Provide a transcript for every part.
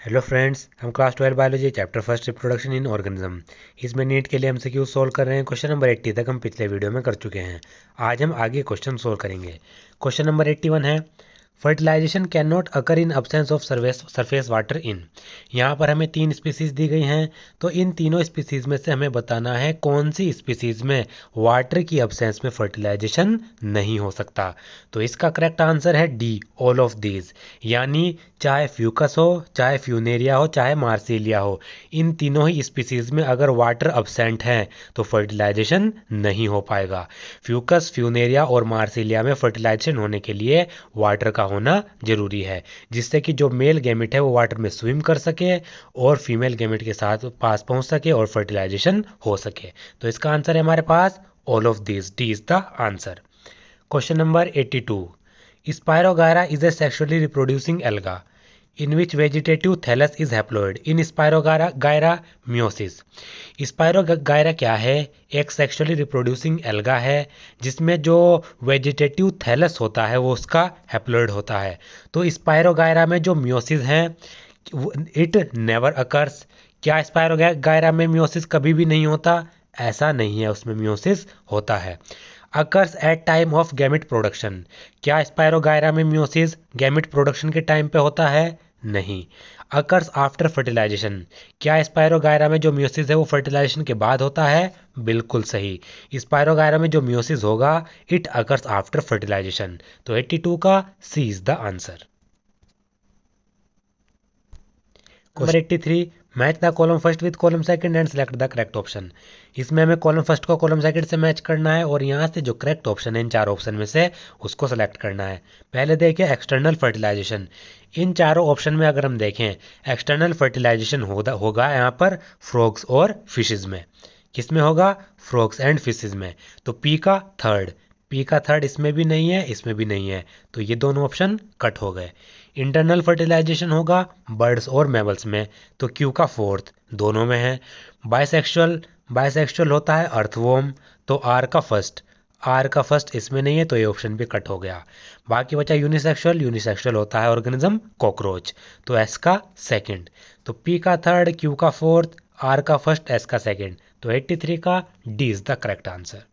Hello friends, हम class 12 biology chapter first reproduction in organism इसमें NEET के लिए एमसीक्यू सोल्व कर रहे हैं। क्वेश्चन नंबर 80 तक हम पिछले वीडियो में कर चुके हैं। आज हम आगे क्वेश्चन सोल्व करेंगे। क्वेश्चन नंबर 81 है, fertilization can not occur in absence of surface water in. यहाँ पर हमें 3 स्पीसीज दी गई हैं, तो इन तीनों स्पीसीज में से हमें बताना है कौन सी स्पीसीज में वाटर की अब्सेंस में फर्टिलाइजेशन नहीं हो सकता। तो इसका करेक्ट आंसर है डी, ऑल ऑफ दीज। यानी चाहे फ्यूकस हो, चाहे फ्यूनेरिया हो, चाहे मार्सिलिया हो, इन तीनों ही स्पीसीज में अगर वाटर अब्सेंट है तो फर्टिलाइजेशन नहीं हो पाएगा। फ्यूकस, फ्यूनेरिया और मार्सिलिया में फर्टिलाइजेशन होने के लिए वाटर का होना जरूरी है, जिससे कि जो मेल गैमेट है वो वाटर में स्विम कर सके और फीमेल गैमेट के साथ पास पहुंच सके और फर्टिलाइजेशन हो सके। तो इसका आंसर है हमारे पास all of this, D is the answer. Question number 82, Spirogyra is a sexually reproducing alga in which vegetative thallus is haploid in Spirogyra meiosis। Spirogyra क्या है? एक सेक्सुअली रिप्रोड्यूसिंग एल्गा है जिसमें जो वेजिटेटिव थैलस होता है वो उसका हैप्लॉइड होता है। तो स्पायरोगायरा में जो मियोसिस है इट नेवर अकर्स। क्या स्पायरोगायरा में मियोसिस कभी भी नहीं होता? ऐसा नहीं है, उसमें मियोसिस होता है। Occurs at time of gamete production. क्या स्पायरोगायरा में मियोसिस गैमेट प्रोडक्शन के टाइम पे होता है? नहीं। Occurs after fertilization. क्या स्पायरोगायरा में जो मियोसिस है वो फर्टिलाइजेशन के बाद होता है? बिल्कुल सही। स्पायरोगायरा में जो मियोसिस होगा इट अकर्स आफ्टर फर्टिलाइजेशन। तो 82 का C is the answer. Number 83, match the column first with column second and select the correct option. इसमें हमें कॉलम फर्स्ट को कॉलम सेकंड से मैच करना है और यहाँ से जो करेक्ट ऑप्शन है इन चार ऑप्शन में से उसको सेलेक्ट करना है। पहले देखिए एक्सटर्नल फर्टिलाइजेशन। इन चारों ऑप्शन में अगर हम देखें एक्सटर्नल फर्टिलाइजेशन होगा यहाँ पर फ्रॉग्स और फिशेज में। किस में होगा? फ्रॉग्स एंड फिशेज में। तो पी का थर्ड इसमें भी नहीं है, इसमें भी नहीं है, तो ये दोनों ऑप्शन कट हो गए। इंटरनल फर्टिलाइजेशन होगा बर्ड्स और मैमल्स में, तो क्यू का फोर्थ दोनों में है। बाइसेक्सुअल बाइसेक्सुअल होता है अर्थवॉर्म, तो आर का फर्स्ट इसमें नहीं है, तो ये ऑप्शन भी कट हो गया। बाकी बचा यूनिसेक्सुअल होता है ऑर्गेनिज्म कॉकरोच, तो एस का सेकंड। तो पी का थर्ड, क्यू का फोर्थ, आर का फर्स्ट, एस का सेकंड, तो 83 का D is the correct answer.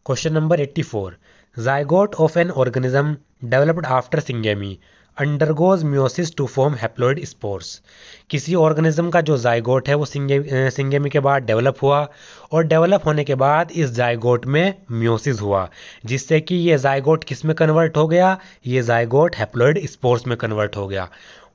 Question number 84, zygote of an organism developed after syngamy undergoes meiosis to form haploid spores. किसी ऑर्गेनिज्म का जो जाइगोट है वो सिंगेमी के बाद डेवलप हुआ और डेवलप होने के बाद इस जाइगोट में मियोसिस हुआ, जिससे कि ये जाइगोट किस में कन्वर्ट हो गया? ये जाइगोट हैप्लॉइड स्पोर्स में कन्वर्ट हो गया।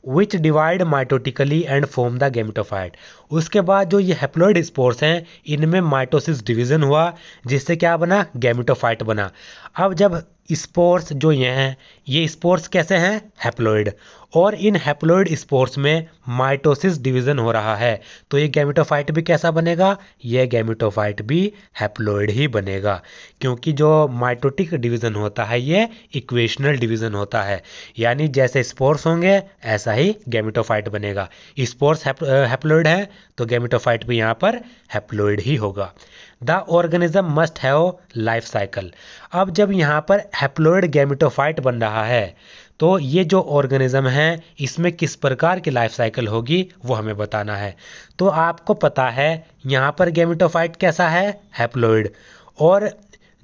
विच divide mitotically and form the gametophyte. उसके बाद जो ये हैप्लॉइड स्पोर्स हैं इनमें माइटोसिस डिवीजन हुआ, जिससे क्या बना? गैमेटोफाइट बना। अब जब स्पोर्स जो ये स्पोर्स कैसे हैं? हैप्लॉइड। और इन हैप्लॉइड स्पोर्स में माइटोसिस डिवीजन हो रहा है, तो ये गैमेटोफाइट भी कैसा बनेगा? ये गैमेटोफाइट भी हैप्लॉइड ही बनेगा, क्योंकि जो माइटोटिक डिवीजन होता है ये इक्वेशनल डिवीजन होता है। यानी जैसे स्पोर्स होंगे ऐसा ही गैमेटोफाइट बनेगा। स्पोर्स हैप्लॉइड है तो गैमेटोफाइट भी यहाँ पर हैप्लॉइड ही होगा। The organism must have life cycle. अब जब यहाँ पर हैप्लॉइड गैमेटोफाइट बन रहा है तो ये जो ऑर्गेनिज्म है इसमें किस प्रकार की लाइफ साइकिल होगी वो हमें बताना है। तो आपको पता है यहाँ पर गैमेटोफाइट कैसा है? हैप्लॉइड। और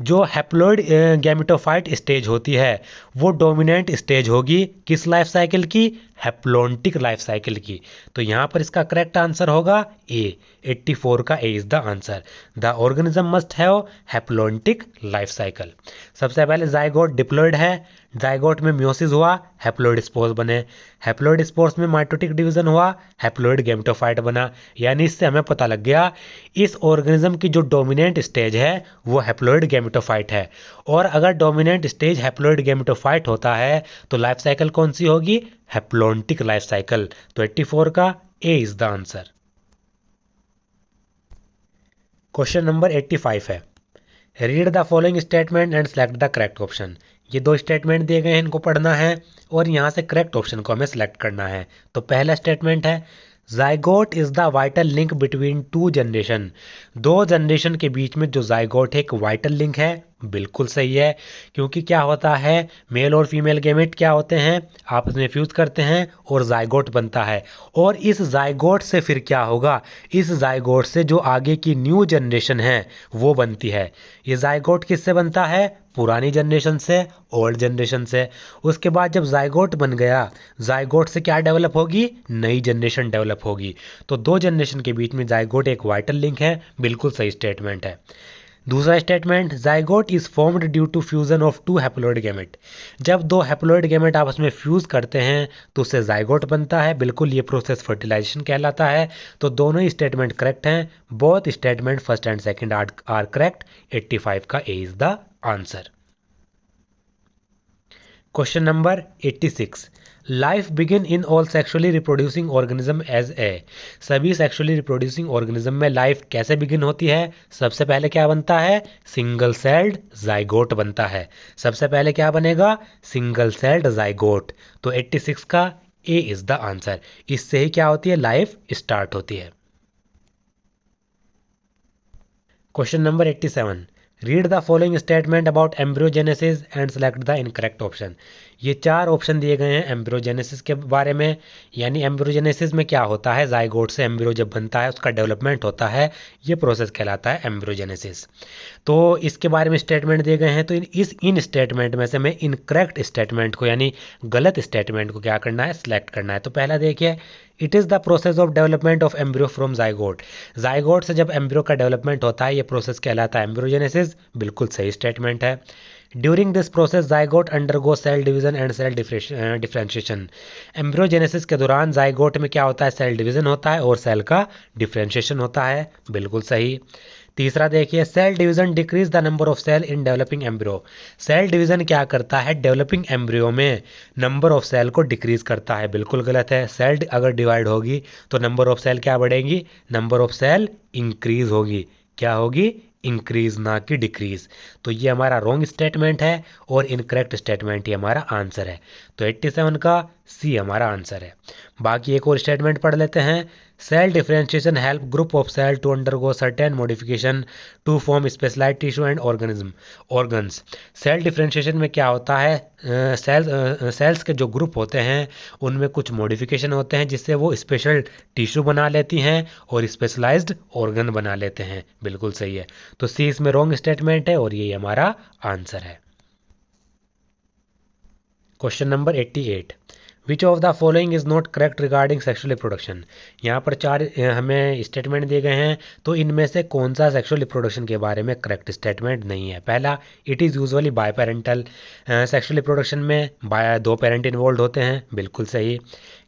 जो हैप्लॉइड गैमेटोफाइट स्टेज होती है वो डोमिनेंट स्टेज होगी किस लाइफ साइकिल की? हैप्लॉन्टिक लाइफ साइकिल की। तो यहाँ पर इसका करेक्ट आंसर होगा ए, 84 का A is the answer. The organism must have haplontic life cycle. सबसे पहले जाइगोट डिप्लॉइड है, जाइगोट में मियोसिस हुआ, हैप्लॉइड स्पोर्स बने, हैप्लॉइड स्पोर्स में माइटोटिक डिवीजन हुआ, हैप्लॉइड गैमेटोफाइट बना। यानी इससे हमें पता लग गया इस ऑर्गेनिज्म की जो डोमिनेंट स्टेज है वो हैप्लॉइड गैमेटोफाइट है। और अगर डोमिनेंट स्टेज हैप्लॉइड गैमेटोफाइट होता है तो लाइफ साइकिल कौन सी होगी? Haplontic life cycle. तो 84 का A is the answer. Question number 85 है, read the following statement and select the correct option. ये दो स्टेटमेंट दिए गए हैं, इनको पढ़ना है और यहाँ से करेक्ट ऑप्शन को हमें सेलेक्ट करना है। तो पहला स्टेटमेंट है, zygote is the vital link between two generation. दो जनरेशन के बीच में जो जाइगोट है एक वाइटल लिंक है, बिल्कुल सही है, क्योंकि क्या होता है, मेल और फीमेल गैमेट क्या होते हैं, आपस में फ्यूज करते हैं और जाइगोट बनता है। और इस जाइगोट से फिर क्या होगा, इस जाइगोट से जो आगे की न्यू जनरेशन है वो बनती है। ये जाइगोट किससे बनता है, पुरानी जनरेशन से, ओल्ड जनरेशन से। उसके बाद जब जाइगोट बन गया, जाइगोट से क्या डेवलप होगी, नई जनरेशन डेवलप होगी। तो दो जनरेशन के बीच में जाइगोट एक वाइटल लिंक है, बिल्कुल सही स्टेटमेंट है। दूसरा statement, zygote is formed due to fusion of two haploid gamete. जब दो हैप्लॉइड गैमेट आपस में फ्यूज करते हैं तो उससे जाइगोट बनता है, बिल्कुल ये प्रोसेस फर्टिलाइजेशन कहलाता है। तो दोनों ही स्टेटमेंट करेक्ट हैं, both statement first and second are correct. 85 का A is the answer. Question number 86, life begin in all sexually reproducing organism as a. सभी सेक्सुअली रिप्रोड्यूसिंग ऑर्गेनिज्म में लाइफ कैसे बिगिन होती है, सबसे पहले क्या बनता है, सिंगल सेल्ड जाइगोट बनता है। सबसे पहले क्या बनेगा, सिंगल सेल्ड जाइगोट। तो 86 का ए इज द आंसर। इससे ही क्या होती है, लाइफ स्टार्ट होती है। Question number 87, read the following statement about embryogenesis and select the incorrect option. ये चार ऑप्शन दिए गए हैं एम्ब्रियोजेनेसिस के बारे में। यानी एम्ब्रियोजेनेसिस में क्या होता है, जाइगोट से एम्ब्रियो जब बनता है उसका डेवलपमेंट होता है, ये प्रोसेस कहलाता है एम्ब्रियोजेनेसिस। तो इसके बारे में स्टेटमेंट दिए गए हैं। तो इन स्टेटमेंट में से मैं इनकरेक्ट स्टेटमेंट को, यानी गलत स्टेटमेंट को क्या करना है, सिलेक्ट करना है। तो पहला देखिए, it is the process of development of embryo from zygote. Zygote से जब एम्ब्रियो का डेवलपमेंट होता है ये प्रोसेस कहलाता है एम्ब्रियोजेनेसिस, बिल्कुल सही स्टेटमेंट है। During this process zygote undergo cell division and cell differentiation. Embryogenesis के दौरान जाइगोट में क्या होता है, सेल डिवीजन होता है और सेल का डिफरेंशिएशन होता है, बिल्कुल सही। तीसरा देखिए, cell division decrease the number of cell in developing embryo. Cell division क्या करता है, डेवलपिंग एम्ब्रियो में नंबर ऑफ सेल को डिक्रीज करता है, बिल्कुल गलत है। सेल अगर डिवाइड होगी तो नंबर ऑफ सेल क्या बढ़ेगी, नंबर ऑफ सेल इंक्रीज होगी। क्या होगी, इंक्रीज, ना कि डिक्रीज। तो ये हमारा रॉन्ग स्टेटमेंट है और इनकरेक्ट स्टेटमेंट ही हमारा आंसर है। तो 87 का सी हमारा आंसर है। बाकी एक और स्टेटमेंट पढ़ लेते हैं। Cell differentiation help group of cell to undergo certain modification to form specialized tissue and organs. Cell differentiation में क्या होता है, सेल्स के जो ग्रुप होते हैं उनमें कुछ मॉडिफिकेशन होते हैं जिससे वो स्पेशल टिश्यू बना लेती हैं और स्पेशलाइज्ड ऑर्गन बना लेते हैं, बिल्कुल सही है। तो सी इसमें रॉन्ग स्टेटमेंट है और ये हमारा आंसर है। Question number 88, which of the following is not correct regarding sexual reproduction. यहाँ पर चार हमें स्टेटमेंट दिए गए हैं, तो इनमें से कौन सा सेक्सुअल रिप्रोडक्शन के बारे में करेक्ट स्टेटमेंट नहीं है। पहला, it is usually biparental. Sexual reproduction में दो पेरेंट इन्वॉल्व होते हैं, बिल्कुल सही।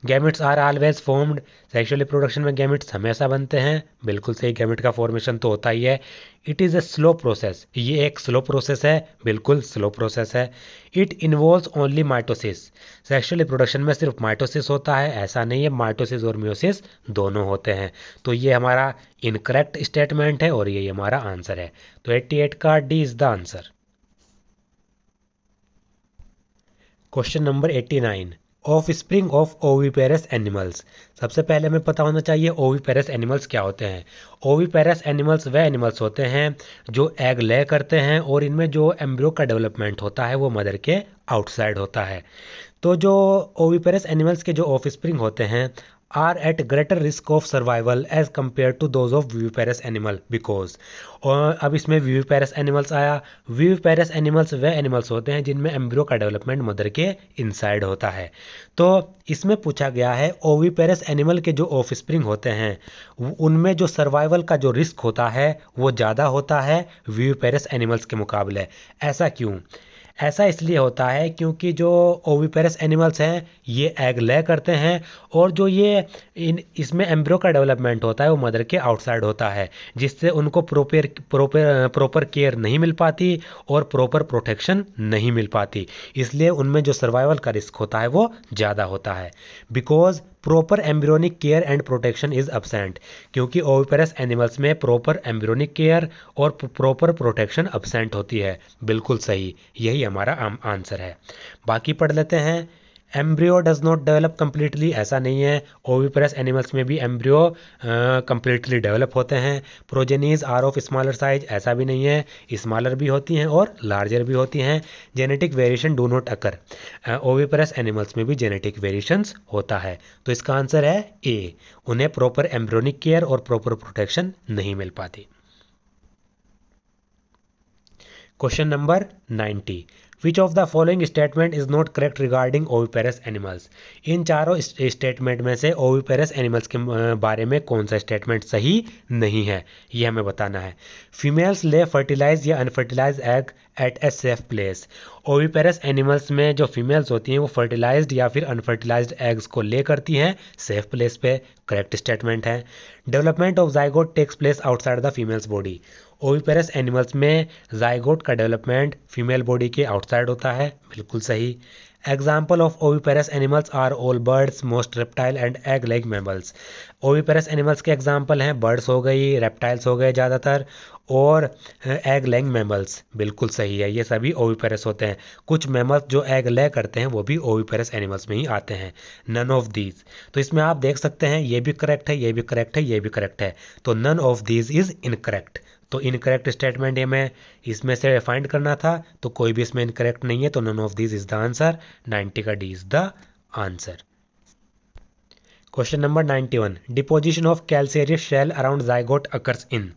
Gametes are always formed. Sexual reproduction में गैमेट्स हमेशा बनते हैं, बिल्कुल सही। गैमेट का फॉर्मेशन तो होता ही है। It is a slow process, ये एक स्लो प्रोसेस है, बिल्कुल स्लो प्रोसेस है। It involves only mitosis. Sexual reproduction में सिर्फ माइटोसिस होता है, ऐसा नहीं है, माइटोसिस और मियोसिस दोनों होते हैं। तो ये हमारा इनकरेक्ट स्टेटमेंट है और ये हमारा आंसर है। तो 88 का D is the answer. Question number 89, of spring of oviparous animals. सबसे पहले हमें पता होना चाहिए ओविपेरस एनिमल्स क्या होते हैं। ओविपेरस एनिमल्स वह एनिमल्स होते हैं जो एग ले करते हैं और इनमें जो एम्ब्रियो का डेवलपमेंट होता है वो मदर के आउटसाइड होता है। तो जो ओविपेरस एनिमल्स के जो ऑफ स्प्रिंग होते हैं are at greater risk of survival as compare to those of viviparous animal because. और अब इसमें विविपेरस एनिमल्स आया। विविपेरस एनिमल्स वह एनिमल्स होते हैं जिनमें एम्ब्रियो का डेवलपमेंट मदर के इनसाइड होता है। तो इसमें पूछा गया है ओविपेरस एनिमल के जो ऑफ स्प्रिंग होते हैं उनमें जो सर्वाइवल का जो रिस्क होता है वो ज़्यादा होता है विविपेरस एनिमल्स के मुकाबले। ऐसा क्यों? ऐसा इसलिए होता है क्योंकि जो ओविपेरस एनिमल्स हैं ये एग ले करते हैं और जो ये इसमें एम्ब्रियो का डेवलपमेंट होता है वो मदर के आउटसाइड होता है, जिससे उनको प्रॉपर केयर नहीं मिल पाती और प्रॉपर प्रोटेक्शन नहीं मिल पाती। इसलिए उनमें जो सर्वाइवल का रिस्क होता है वो ज़्यादा होता है। Because proper embryonic care and protection is absent, क्योंकि ओविपेरस एनिमल्स में प्रॉपर एम्ब्रियोनिक केयर और प्रॉपर प्रोटेक्शन अब्सेंट होती है, बिल्कुल सही, यही हमारा आंसर है। बाकी पढ़ लेते हैं। Embryo does not develop completely, ऐसा नहीं है, ओविपेरस एनिमल्स में भी एम्ब्रियो कम्प्लीटली डेवलप होते हैं। Progenies are of smaller size, ऐसा भी नहीं है, स्मॉलर भी होती हैं और लार्जर भी होती हैं। Genetic variation do not occur, oviparous animals में भी जेनेटिक वेरिएशंस होता है। तो इसका आंसर है ए, उन्हें प्रॉपर एम्ब्रियोनिक केयर और प्रॉपर प्रोटेक्शन नहीं मिल पाती। Question number 90, which of the following statement is not correct regarding oviparous animals. इन चारों स्टेटमेंट में से ओविपेरस एनिमल्स के बारे में कौन सा स्टेटमेंट सही नहीं है, ये हमें बताना है। फीमेल्स ले फर्टिलाइज या unfertilize egg at a safe place, oviparous animals में जो फीमेल्स होती हैं वो फर्टिलाइज्ड या फिर अनफर्टिलाइज्ड एग्स को ले करती हैं सेफ प्लेस पे, करेक्ट स्टेटमेंट है। Development of zygote takes place outside the females body, oviparous animals में जाइगोट का डेवलपमेंट फीमेल बॉडी के आउटसाइड होता है, बिल्कुल सही। Example of oviparous animals are all birds, most reptile and egg laying mammals, oviparous animals के example हैं birds हो गई, रेप्टाइल्स हो गए ज़्यादातर, और एग लेग मैमल्स, बिल्कुल सही है, ये सभी ओविपेरस होते हैं। कुछ मैमल्स जो एग ले करते हैं वो भी ओविपेरस एनिमल्स में ही आते हैं, नन ऑफ दीज। तो इसमें आप देख सकते हैं ये भी करेक्ट है, ये भी करेक्ट है, ये भी करेक्ट है, तो none of these is incorrect. तो इनकरेक्ट स्टेटमेंट हमें इसमें से फाइंड करना था, तो कोई भी इसमें इनकरेक्ट नहीं है, तो none of this is the answer, 90 का D is the answer. Question number 91, deposition of calcious shell around zygote occurs in,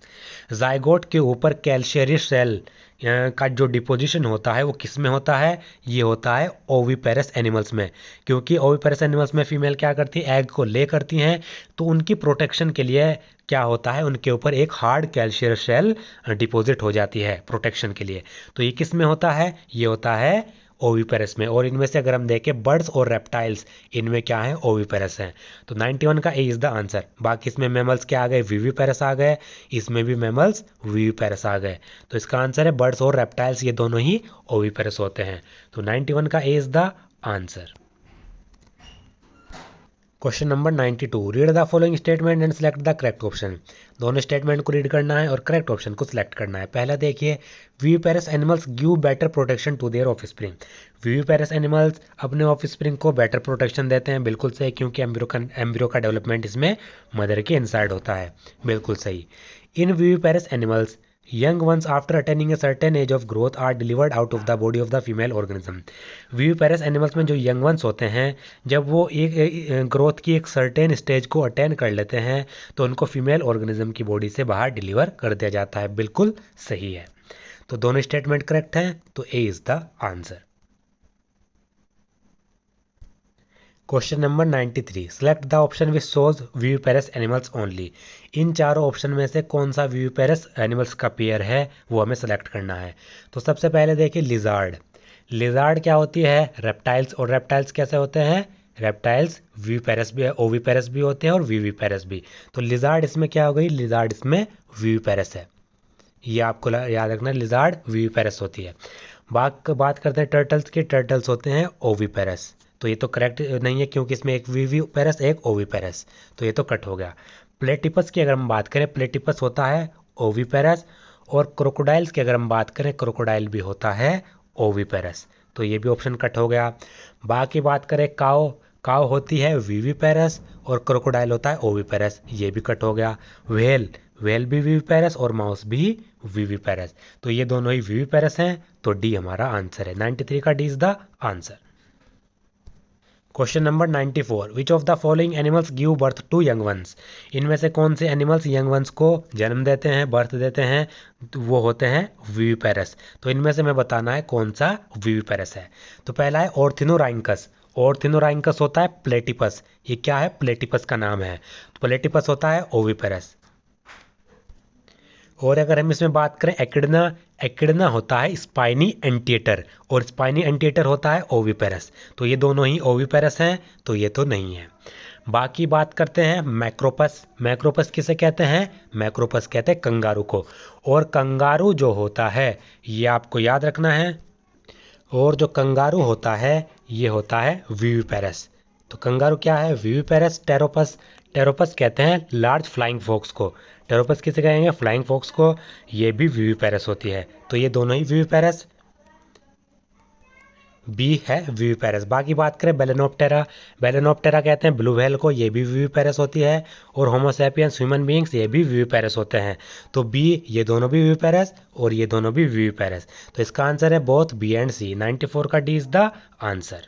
zygote के ऊपर कैल्शियस शेल का जो डिपोजिशन होता है वो किस में होता है, ये होता है ओविपेरस एनिमल्स में, क्योंकि ओविपेरस एनिमल्स में फीमेल क्या करती है, एग को ले करती हैं, तो उनकी प्रोटेक्शन के लिए क्या होता है, उनके ऊपर एक हार्ड कैल्शियस शेल डिपॉजिट हो जाती है प्रोटेक्शन के लिए। तो ये किस में होता है, ये होता है ओविपेरस में। और इनमें से अगर हम देखें बर्ड्स और रेप्टाइल्स, इनमें क्या है, ओविपेरस है। तो 91 का ए इज द आंसर। बाकी इसमें मैमल्स क्या आ गए, विविपेरस आ गए, इसमें भी मैमल्स विविपेरस आ गए, तो इसका आंसर है बर्ड्स और रेप्टाइल्स, ये दोनों ही ओविपेरस होते हैं। तो 91 का A is the answer. Question number 92, read the following statement and select the correct option, दोनों स्टेटमेंट को रीड करना है और करेक्ट ऑप्शन को सिलेक्ट करना है। पहला देखिए, viviparous animals give better protection to their offspring, viviparous animals अपने ऑफस्प्रिंग को बेटर प्रोटेक्शन देते हैं, बिल्कुल सही, क्योंकि एम्ब्रियो का डेवलपमेंट इसमें मदर के इनसाइड होता है, बिल्कुल सही। In viviparous animals young ones after attaining a certain age of growth are delivered out of the body of the female organism, viviparous animals में जो यंग वंस होते हैं जब वो एक ग्रोथ की एक सर्टेन स्टेज को अटेन कर लेते हैं तो उनको फीमेल ऑर्गेनिज्म की बॉडी से बाहर डिलीवर कर दिया जाता है, बिल्कुल सही है। तो दोनों स्टेटमेंट करेक्ट हैं, तो A is the answer. Question number 93, select the option which shows viviparous animals only, इन चारों ऑप्शन में से कौन सा विविपेरस एनिमल्स का पेयर है वो हमें सेलेक्ट करना है। तो सबसे पहले देखिए लिजार्ड, लिजार्ड क्या होती है, रेप्टाइल्स, और रेप्टाइल्स कैसे होते हैं, रेप्टाइल्स विविपेरस भी है, ओविपेरस भी होते हैं और विविपेरस भी। तो लिजार्ड इसमें क्या हो गई, लिजार्ड इसमें विविपेरस है, ये आपको याद रखना, लिजार्ड विविपेरस होती है। बात करते हैं टर्टल्स की, टर्टल्स होते हैं ओविपेरस, तो ये तो करेक्ट नहीं है क्योंकि इसमें एक विविपेरस एक ओविपेरस, तो ये तो कट हो गया। प्लेटिपस की अगर हम बात करें, प्लेटिपस होता है ओविपेरस, और क्रोकोडाइल्स की अगर हम बात करें, क्रोकोडाइल भी होता है ओविपेरस, तो ये भी ऑप्शन कट हो गया। बाकी बात करें काओ, काओ होती है विविपेरस और क्रोकोडाइल होता है ओविपेरस, ये भी कट हो गया। व्हेल, व्हेल भी विविपेरस और माउस भी विविपेरस, तो ये दोनों ही विविपेरस हैं, तो डी हमारा आंसर है, 93 का D is the answer. Question number 94, which of the following animals give birth to young ones, इनमें से कौन से एनिमल्स यंग वंस को जन्म देते हैं, बर्थ देते हैं, तो वो होते हैं विविपेरस। तो इनमें से मैं बताना है कौन सा विविपेरस है। तो पहला है ऑर्थिनोराइंकस, ऑर्थिनोराइंकस होता है प्लेटिपस, ये क्या है, प्लेटिपस का नाम है, तो प्लेटिपस होता है ओविपेरस। और अगर हम इसमें बात करें एकिडना, एकिडना होता है स्पाइनी एंटिएटर, और स्पाइनी एंटिएटर होता है ओविपेरस, तो ये दोनों ही ओविपेरस हैं, तो ये तो नहीं है। बाकी बात करते हैं मैक्रोपस, मैक्रोपस किसे कहते हैं, मैक्रोपस कहते हैं कंगारू को, और कंगारू जो होता है ये आपको याद रखना है, और जो कंगारू होता है ये होता है विविपेरस। तो कंगारू क्या है, विविपेरस। टेरोपस, टेरोपस कहते हैं लार्ज फ्लाइंग फॉक्स को, टेरोपस किसे कहेंगे, फ्लाइंग फॉक्स को, ये भी विविपेरस होती है, तो ये दोनों ही विविपेरस। बी है विविपेरस। बाकी बात करें बेलेनोप्टेरा, बेलेनोप्टेरा कहते हैं ब्लू व्हेल को, ये भी विविपेरस होती है। और होमोसैपियंस ह्यूमन बींग्स ये भी विविपेरस होते हैं। तो बी, ये दोनों भी विविपेरस और ये दोनों भी विविपेरस। तो इसका आंसर है बोथ बी एंड सी। 94 का D is the answer.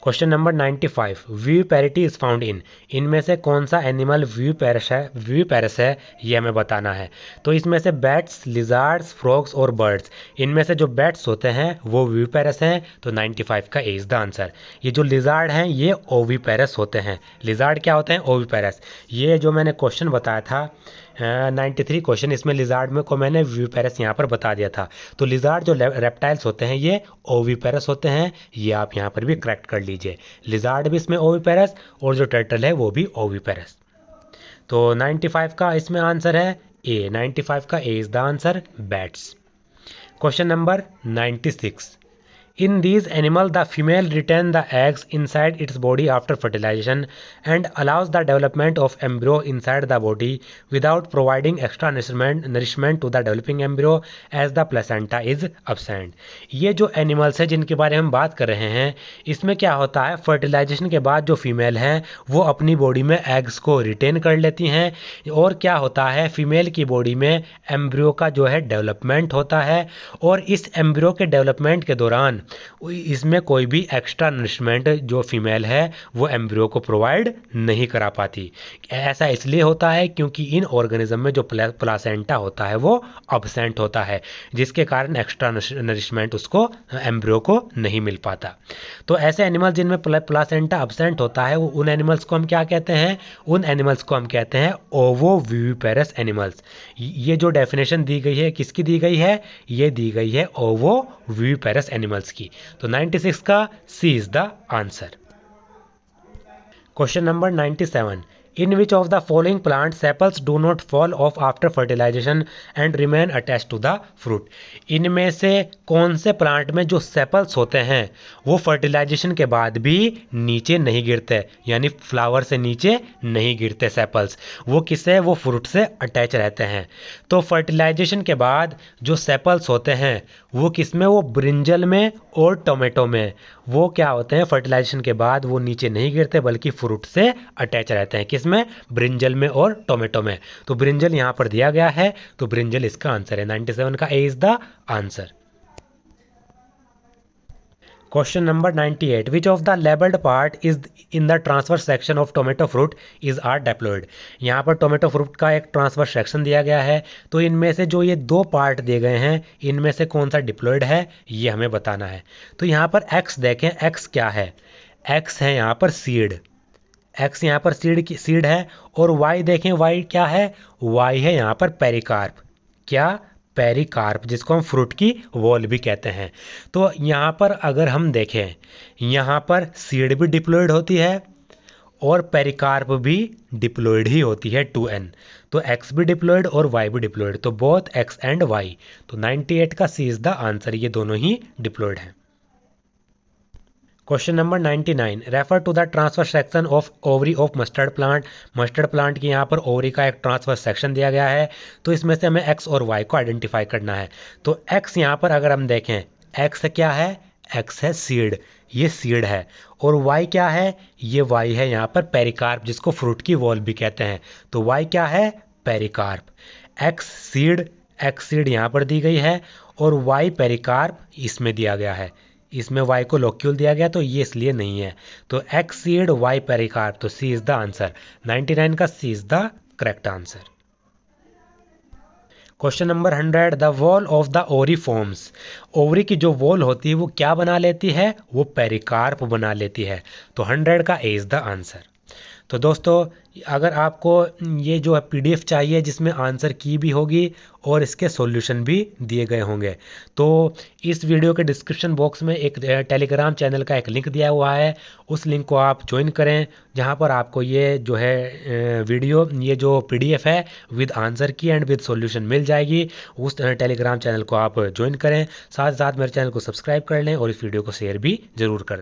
Question number 95, viviparity is found in, इनमें से कौन सा एनिमल विविपेरस है ये हमें बताना है। तो इसमें से बैट्स, लिजार्ड्स, फ्रॉग्स और बर्ड्स, इनमें से जो बैट्स होते हैं वो विविपेरस हैं। तो 95 का ए इज द आंसर। ये जो लिजार्ड हैं ये ओविपेरस होते हैं। लिजार्ड क्या होते हैं? ओविपेरस। ये जो मैंने क्वेश्चन बताया था 93 क्वेश्चन, इसमें लिजार्ड में को मैंने विविपेरस यहाँ पर बता दिया था। तो लिजार्ड जो रेप्टाइल्स होते हैं ये ओविपेरस होते हैं, ये आप यहाँ पर भी करेक्ट कर लीजिए। लिजार्ड भी इसमें ओविपेरस और जो टर्टल है वो भी ओविपेरस। तो 95 का इसमें आंसर है ए। 95 का A is the answer, bats. Question number 96, in these animals, the female retain the eggs inside its body after fertilization and allows the development of embryo inside the body without providing extra nourishment to the developing embryo as the placenta is absent. ये जो animals है जिनके बारे में हम बात कर रहे हैं, इसमें क्या होता है, फर्टिलाइजेशन के बाद जो फीमेल हैं वो अपनी बॉडी में एग्स को रिटेन कर लेती हैं। और क्या होता है, फीमेल की बॉडी में एम्ब्रियो का जो है डेवलपमेंट होता है। और इस एम्ब्रियो के डेवलपमेंट के दौरान इसमें कोई भी एक्स्ट्रा नरिशमेंट जो फीमेल है वो एम्ब्रियो को प्रोवाइड नहीं करा पाती। ऐसा इसलिए होता है क्योंकि इन ऑर्गेनिज्म में जो प्लासेंटा होता है वो अब्सेंट होता है, जिसके कारण एक्स्ट्रा नरिशमेंट उसको एम्ब्रियो को नहीं मिल पाता। तो ऐसे एनिमल जिनमें प्लासेंटा अब्सेंट होता है वो उन एनिमल्स को हम क्या कहते हैं? उन एनिमल्स को हम कहते हैं ओवोविविपेरस एनिमल्स। ये जो डेफिनेशन दी गई है किसकी दी गई है? ये दी गई है ओवोविविपेरस एनिमल्स की। तो 96 का C is the answer. Question number 97, in which of the following plant sepals do not fall off after fertilization and remain attached to the fruit? इनमें से कौन से प्लांट में जो सेपल्स होते हैं वो फर्टिलाइजेशन के बाद भी नीचे नहीं गिरते, यानी फ्लावर से नीचे नहीं गिरते सेपल्स, वो किससे? वो फ्रूट से अटैच रहते हैं। तो फर्टिलाइजेशन के बाद जो सेपल्स होते हैं वो किस में? वो ब्रिंजल में और टोमेटो में। वो क्या होते हैं, फर्टिलाइजेशन के बाद वो नीचे नहीं गिरते बल्कि फ्रूट से अटैच रहते हैं। किस में? ब्रिंजल में और टोमेटो में। तो ब्रिंजल यहां पर दिया गया है, तो ब्रिंजल इसका आंसर है। 97 का A is the answer. Question number 98, which of the labelled part is in the transfer section of tomato fruit is are diploid? यहाँ पर टोमेटो फ्रूट का एक ट्रांसफर सेक्शन दिया गया है। तो इनमें से जो ये दो पार्ट दिए गए हैं इनमें से कौन सा डिप्लॉयड है ये हमें बताना है। तो यहाँ पर एक्स देखें, एक्स क्या है? एक्स है यहाँ पर सीड, एक्स यहाँ पर सीड है। और वाई देखें, वाई क्या है? वाई है यहाँ पर पेरिकार्प। क्या? पेरिकार्प, जिसको हम फ्रूट की वॉल भी कहते हैं। तो यहाँ पर अगर हम देखें, यहाँ पर सीड भी डिप्लॉयड होती है और पेरिकार्प भी डिप्लॉयड ही होती है 2n। तो एक्स भी डिप्लॉयड और वाई भी डिप्लॉयड, तो बोथ एक्स एंड वाई। तो 98 का सी इज द आंसर, ये दोनों ही डिप्लॉयड हैं। Question number 99, refer to the transfer section of ovary of mustard plant. Mustard plant की यहाँ पर ओवरी का एक ट्रांसफर सेक्शन दिया गया है। तो इसमें से हमें एक्स और वाई को आइडेंटिफाई करना है। तो एक्स यहाँ पर अगर हम देखें, एक्स क्या है? एक्स है सीड, ये सीड है। और वाई क्या है? ये वाई है यहाँ पर पेरिकार्प, जिसको फ्रूट की वॉल भी कहते हैं। तो वाई क्या है? पेरिकार्प। एक्स सीड यहाँ पर दी गई है और वाई पेरिकार्प इसमें दिया गया है। इसमें y को लोक्यूल दिया गया तो ये इसलिए नहीं है। तो एक्स सीड वाई पेरिकार्प, तो सी इज द आंसर। 99 का C is the correct answer. Question number 100, the wall of the ovary forms. Ovary की जो वॉल होती है वो क्या बना लेती है? वो पेरिकार्प बना लेती है। तो 100 का ए इज द आंसर। तो दोस्तों अगर आपको ये जो PDF चाहिए जिसमें आंसर की भी होगी और इसके सॉल्यूशन भी दिए गए होंगे, तो इस वीडियो के डिस्क्रिप्शन बॉक्स में एक टेलीग्राम चैनल का एक लिंक दिया हुआ है, उस लिंक को आप ज्वाइन करें, जहां पर आपको ये जो है वीडियो, ये जो PDF है विद आंसर की एंड विद सॉल्यूशन मिल जाएगी। उस टेलीग्राम चैनल को आप ज्वाइन करें, साथ साथ मेरे चैनल को सब्सक्राइब कर लें और इस वीडियो को शेयर भी ज़रूर कर दें।